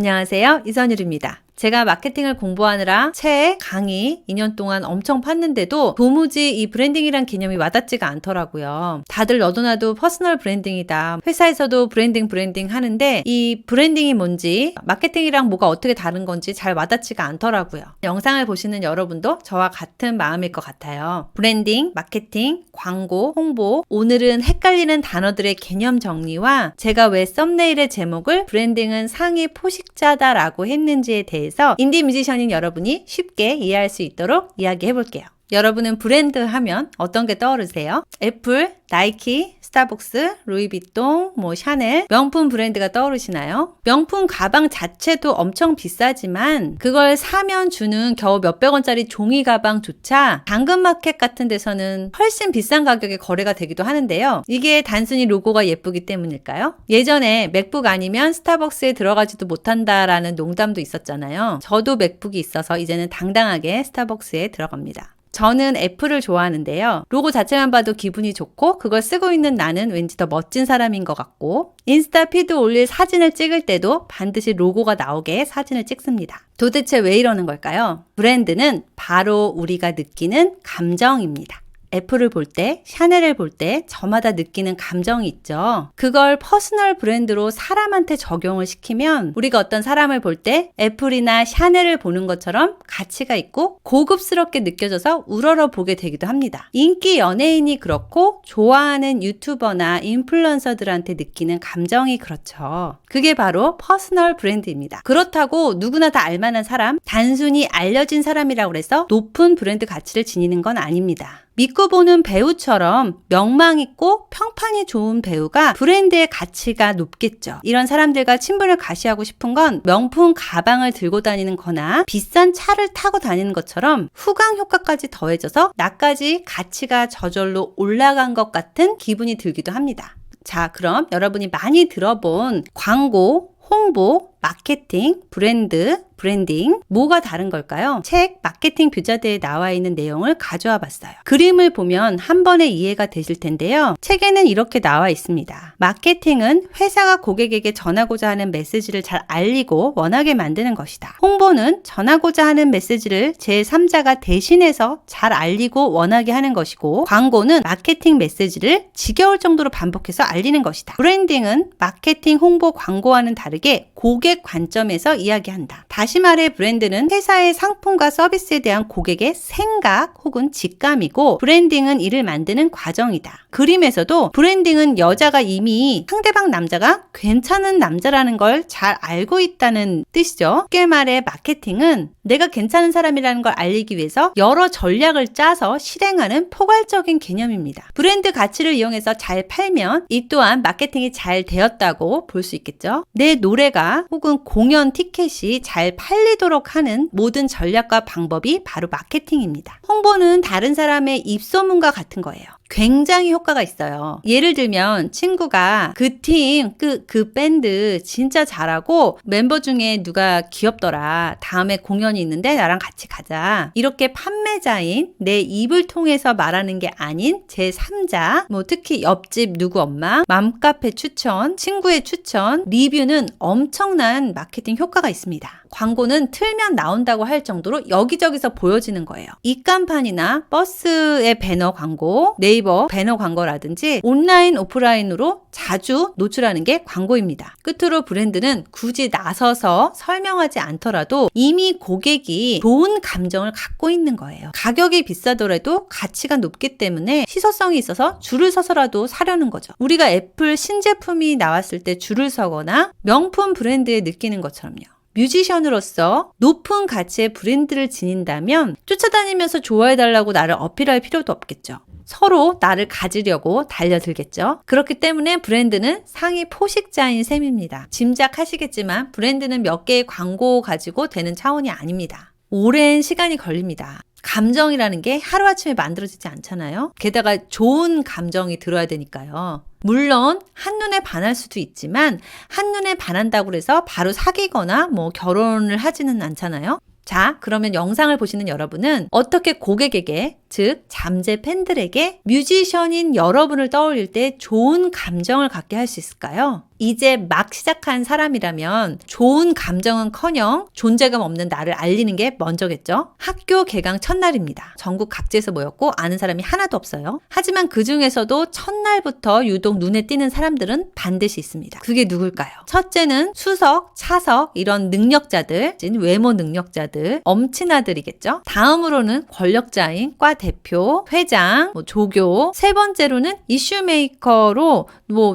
안녕하세요. 이선율입니다. 제가 마케팅을 공부하느라 책, 강의 2년 동안 엄청 팠는데도 도무지 이 브랜딩이란 개념이 와닿지가 않더라고요. 다들 너도 나도 퍼스널 브랜딩이다. 회사에서도 브랜딩 하는데 이 브랜딩이 뭔지, 마케팅이랑 뭐가 어떻게 다른 건지 잘 와닿지가 않더라고요. 영상을 보시는 여러분도 저와 같은 마음일 것 같아요. 브랜딩, 마케팅, 광고, 홍보, 오늘은 헷갈리는 단어들의 개념 정리와 제가 왜 썸네일의 제목을 브랜딩은 상위 포식자다라고 했는지에 대해서 인디 뮤지션인 여러분이 쉽게 이해할 수 있도록 이야기해 볼게요. 여러분은 브랜드 하면 어떤 게 떠오르세요? 애플, 나이키, 스타벅스, 루이비통, 샤넬, 명품 브랜드가 떠오르시나요? 명품 가방 자체도 엄청 비싸지만 그걸 사면 주는 겨우 몇백 원짜리 종이 가방조차 당근마켓 같은 데서는 훨씬 비싼 가격에 거래가 되기도 하는데요. 이게 단순히 로고가 예쁘기 때문일까요? 예전에 맥북 아니면 스타벅스에 들어가지도 못한다라는 농담도 있었잖아요. 저도 맥북이 있어서 이제는 당당하게 스타벅스에 들어갑니다. 저는 애플을 좋아하는데요. 로고 자체만 봐도 기분이 좋고 그걸 쓰고 있는 나는 왠지 더 멋진 사람인 것 같고 인스타 피드 올릴 사진을 찍을 때도 반드시 로고가 나오게 사진을 찍습니다. 도대체 왜 이러는 걸까요? 브랜드는 바로 우리가 느끼는 감정입니다. 애플을 볼 때, 샤넬을 볼 때 저마다 느끼는 감정이 있죠. 그걸 퍼스널 브랜드로 사람한테 적용을 시키면 우리가 어떤 사람을 볼 때 애플이나 샤넬을 보는 것처럼 가치가 있고 고급스럽게 느껴져서 우러러 보게 되기도 합니다. 인기 연예인이 그렇고 좋아하는 유튜버나 인플루언서들한테 느끼는 감정이 그렇죠. 그게 바로 퍼스널 브랜드입니다. 그렇다고 누구나 다 알만한 사람, 단순히 알려진 사람이라고 해서 높은 브랜드 가치를 지니는 건 아닙니다. 믿고 보는 배우처럼 명망 있고 평판이 좋은 배우가 브랜드의 가치가 높겠죠. 이런 사람들과 친분을 가시하고 싶은 건 명품 가방을 들고 다니는 거나 비싼 차를 타고 다니는 것처럼 후광 효과까지 더해져서 나까지 가치가 저절로 올라간 것 같은 기분이 들기도 합니다. 자, 그럼 여러분이 많이 들어본 광고, 홍보, 마케팅, 브랜드, 브랜딩 뭐가 다른 걸까요? 책 마케팅 교자대에 나와 있는 내용을 가져와 봤어요. 그림을 보면 한 번에 이해가 되실 텐데요. 책에는 이렇게 나와 있습니다. 마케팅은 회사가 고객에게 전하고자 하는 메시지를 잘 알리고 원하게 만드는 것이다. 홍보는 전하고자 하는 메시지를 제3자가 대신해서 잘 알리고 원하게 하는 것이고 광고는 마케팅 메시지를 지겨울 정도로 반복해서 알리는 것이다. 브랜딩은 마케팅, 홍보, 광고와는 다르게 고객 관점에서 이야기한다. 다시 말해 브랜드는 회사의 상품과 서비스에 대한 고객의 생각 혹은 직감이고 브랜딩은 이를 만드는 과정이다. 그림에서도 브랜딩은 여자가 이미 상대방 남자가 괜찮은 남자라는 걸 잘 알고 있다는 뜻이죠. 쉽게 말해 마케팅은 내가 괜찮은 사람이라는 걸 알리기 위해서 여러 전략을 짜서 실행하는 포괄적인 개념입니다. 브랜드 가치를 이용해서 잘 팔면 이 또한 마케팅이 잘 되었다고 볼 수 있겠죠. 내 노래가 혹은 공연 티켓이 잘 팔리도록 하는 모든 전략과 방법이 바로 마케팅입니다. 홍보는 다른 사람의 입소문과 같은 거예요. 굉장히 효과가 있어요. 예를 들면 친구가 그 팀, 그 밴드 진짜 잘하고 멤버 중에 누가 귀엽더라. 다음에 공연이 있는데 나랑 같이 가자. 이렇게 판매자인 내 입을 통해서 말하는 게 아닌 제3자, 특히 옆집 누구 엄마, 맘카페 추천, 친구의 추천, 리뷰는 엄청난 마케팅 효과가 있습니다. 광고는 틀면 나온다고 할 정도로 여기저기서 보여지는 거예요. 입간판이나 버스의 배너 광고, 네이버 배너 광고라든지 온라인, 오프라인으로 자주 노출하는 게 광고입니다. 끝으로 브랜드는 굳이 나서서 설명하지 않더라도 이미 고객이 좋은 감정을 갖고 있는 거예요. 가격이 비싸더라도 가치가 높기 때문에 시소성이 있어서 줄을 서서라도 사려는 거죠. 우리가 애플 신제품이 나왔을 때 줄을 서거나 명품 브랜드에 느끼는 것처럼요. 뮤지션으로서 높은 가치의 브랜드를 지닌다면 쫓아다니면서 좋아해달라고 나를 어필할 필요도 없겠죠. 서로 나를 가지려고 달려들겠죠. 그렇기 때문에 브랜드는 상위 포식자인 셈입니다. 짐작하시겠지만 브랜드는 몇 개의 광고 가지고 되는 차원이 아닙니다. 오랜 시간이 걸립니다. 감정이라는 게 하루아침에 만들어지지 않잖아요. 게다가 좋은 감정이 들어야 되니까요. 물론 한눈에 반할 수도 있지만 한눈에 반한다고 해서 바로 사귀거나 결혼을 하지는 않잖아요. 자, 그러면 영상을 보시는 여러분은 어떻게 고객에게, 즉 잠재 팬들에게 뮤지션인 여러분을 떠올릴 때 좋은 감정을 갖게 할 수 있을까요? 이제 막 시작한 사람이라면 좋은 감정은커녕 존재감 없는 나를 알리는 게 먼저겠죠? 학교 개강 첫날입니다. 전국 각지에서 모였고 아는 사람이 하나도 없어요. 하지만 그 중에서도 첫날부터 유독 눈에 띄는 사람들은 반드시 있습니다. 그게 누굴까요? 첫째는 수석, 차석 이런 능력자들, 외모 능력자들, 엄친아들이겠죠? 다음으로는 권력자인 과 대표, 회장, 조교, 세 번째로는 이슈메이커로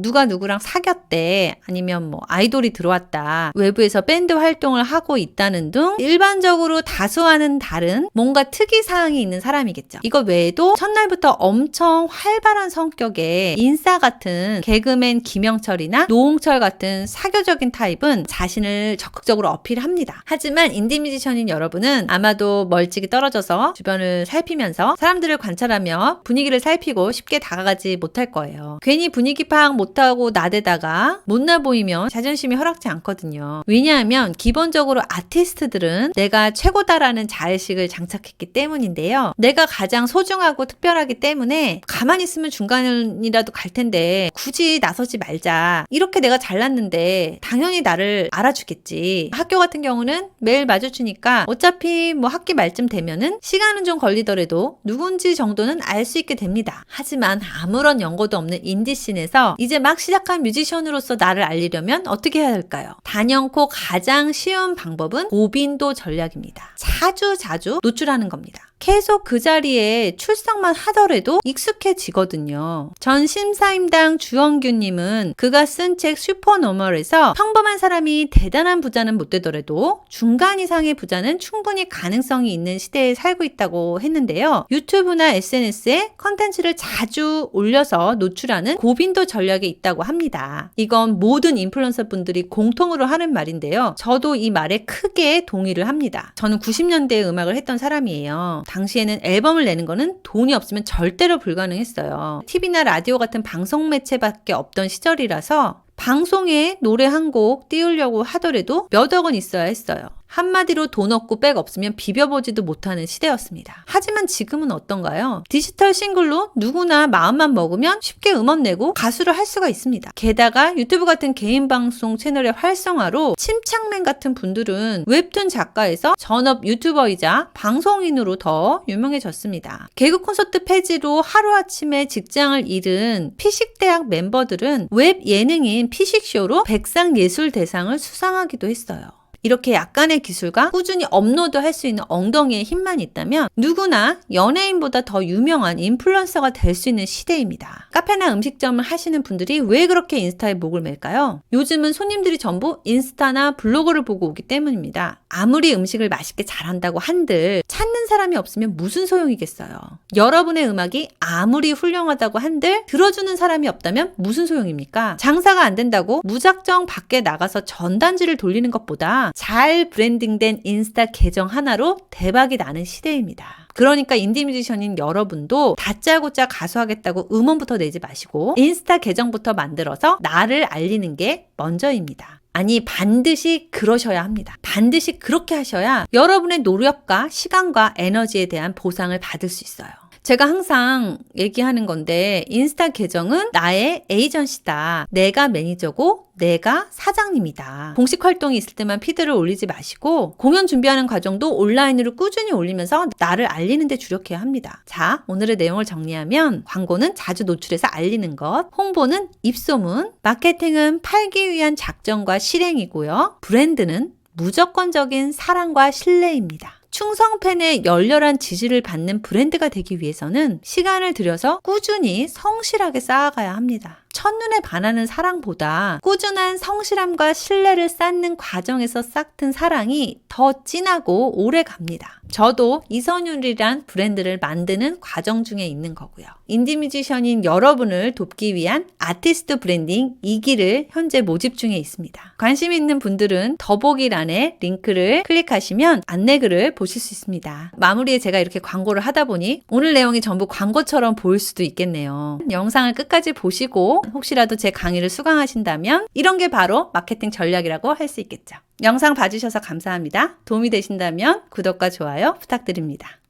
누가 누구랑 사귀었대, 아니면 아이돌이 들어왔다, 외부에서 밴드 활동을 하고 있다는 등 일반적으로 다수와는 다른 뭔가 특이사항이 있는 사람이겠죠. 이거 외에도 첫날부터 엄청 활발한 성격의 인싸 같은 개그맨 김영철이나 노홍철 같은 사교적인 타입은 자신을 적극적으로 어필합니다. 하지만 인디뮤지션인 여러분은 아마도 멀찍이 떨어져서 주변을 살피면서 사람들을 관찰하며 분위기를 살피고 쉽게 다가가지 못할 거예요. 괜히 분위기 파악 못하고 나대다가 못나 보이면 자존심이 허락지 않거든요. 왜냐하면 기본적으로 아티스트들은 내가 최고다라는 자의식을 장착했기 때문인데요. 내가 가장 소중하고 특별하기 때문에 가만히 있으면 중간이라도 갈 텐데 굳이 나서지 말자. 이렇게 내가 잘났는데 당연히 나를 알아주겠지. 학교 같은 경우는 매일 마주치니까 어차피 학기 말쯤 되면은 시간은 좀 걸리더라도 누군지 정도는 알 수 있게 됩니다. 하지만 아무런 연고도 없는 인디씬에서 이제 막 시작한 뮤지션으로서 나를 알리려면 어떻게 해야 할까요? 단연코 가장 쉬운 방법은 고빈도 전략입니다. 자주 노출하는 겁니다. 계속 그 자리에 출석만 하더라도 익숙해지거든요. 전 심사임당 주원규님은 그가 쓴 책 슈퍼노멀에서 평범한 사람이 대단한 부자는 못 되더라도 중간 이상의 부자는 충분히 가능성이 있는 시대에 살고 있다고 했는데요. 유튜브나 SNS에 컨텐츠를 자주 올려서 노출하는 고빈도 전략이 있다고 합니다. 이건 모든 인플루언서 분들이 공통으로 하는 말인데요. 저도 이 말에 크게 동의를 합니다. 저는 90년대에 음악을 했던 사람이에요. 당시에는 앨범을 내는 거는 돈이 없으면 절대로 불가능했어요. TV나 라디오 같은 방송 매체밖에 없던 시절이라서 방송에 노래 한 곡 띄우려고 하더라도 몇 억은 있어야 했어요. 한마디로 돈 없고 백 없으면 비벼보지도 못하는 시대였습니다. 하지만 지금은 어떤가요? 디지털 싱글로 누구나 마음만 먹으면 쉽게 음원 내고 가수를 할 수가 있습니다. 게다가 유튜브 같은 개인 방송 채널의 활성화로 침착맨 같은 분들은 웹툰 작가에서 전업 유튜버이자 방송인으로 더 유명해졌습니다. 개그 콘서트 폐지로 하루아침에 직장을 잃은 피식대학 멤버들은 웹 예능인 피식쇼로 백상예술대상을 수상하기도 했어요. 이렇게 약간의 기술과 꾸준히 업로드할 수 있는 엉덩이에 힘만 있다면 누구나 연예인보다 더 유명한 인플루언서가 될 수 있는 시대입니다. 카페나 음식점을 하시는 분들이 왜 그렇게 인스타에 목을 맬까요? 요즘은 손님들이 전부 인스타나 블로그를 보고 오기 때문입니다. 아무리 음식을 맛있게 잘한다고 한들 찾는 사람이 없으면 무슨 소용이겠어요. 여러분의 음악이 아무리 훌륭하다고 한들 들어주는 사람이 없다면 무슨 소용입니까? 장사가 안 된다고 무작정 밖에 나가서 전단지를 돌리는 것보다 잘 브랜딩된 인스타 계정 하나로 대박이 나는 시대입니다. 그러니까 인디뮤지션인 여러분도 다짜고짜 가수하겠다고 음원부터 내지 마시고 인스타 계정부터 만들어서 나를 알리는 게 먼저입니다. 아니, 반드시 그러셔야 합니다. 반드시 그렇게 하셔야 여러분의 노력과 시간과 에너지에 대한 보상을 받을 수 있어요. 제가 항상 얘기하는 건데 인스타 계정은 나의 에이전시다. 내가 매니저고 내가 사장님이다. 공식 활동이 있을 때만 피드를 올리지 마시고 공연 준비하는 과정도 온라인으로 꾸준히 올리면서 나를 알리는 데 주력해야 합니다. 자, 오늘의 내용을 정리하면 광고는 자주 노출해서 알리는 것, 홍보는 입소문, 마케팅은 팔기 위한 작전과 실행이고요. 브랜드는 무조건적인 사랑과 신뢰입니다. 충성팬의 열렬한 지지를 받는 브랜드가 되기 위해서는 시간을 들여서 꾸준히 성실하게 쌓아가야 합니다. 첫눈에 반하는 사랑보다 꾸준한 성실함과 신뢰를 쌓는 과정에서 싹튼 사랑이 더 진하고 오래 갑니다. 저도 이선율이란 브랜드를 만드는 과정 중에 있는 거고요. 인디뮤지션인 여러분을 돕기 위한 아티스트 브랜딩 2기를 현재 모집 중에 있습니다. 관심 있는 분들은 더보기란에 링크를 클릭하시면 안내글을 보실 수 있습니다. 마무리에 제가 이렇게 광고를 하다 보니 오늘 내용이 전부 광고처럼 보일 수도 있겠네요. 영상을 끝까지 보시고 보시고 혹시라도 제 강의를 수강하신다면 이런 게 바로 마케팅 전략이라고 할 수 있겠죠. 영상 봐주셔서 감사합니다. 도움이 되신다면 구독과 좋아요 부탁드립니다.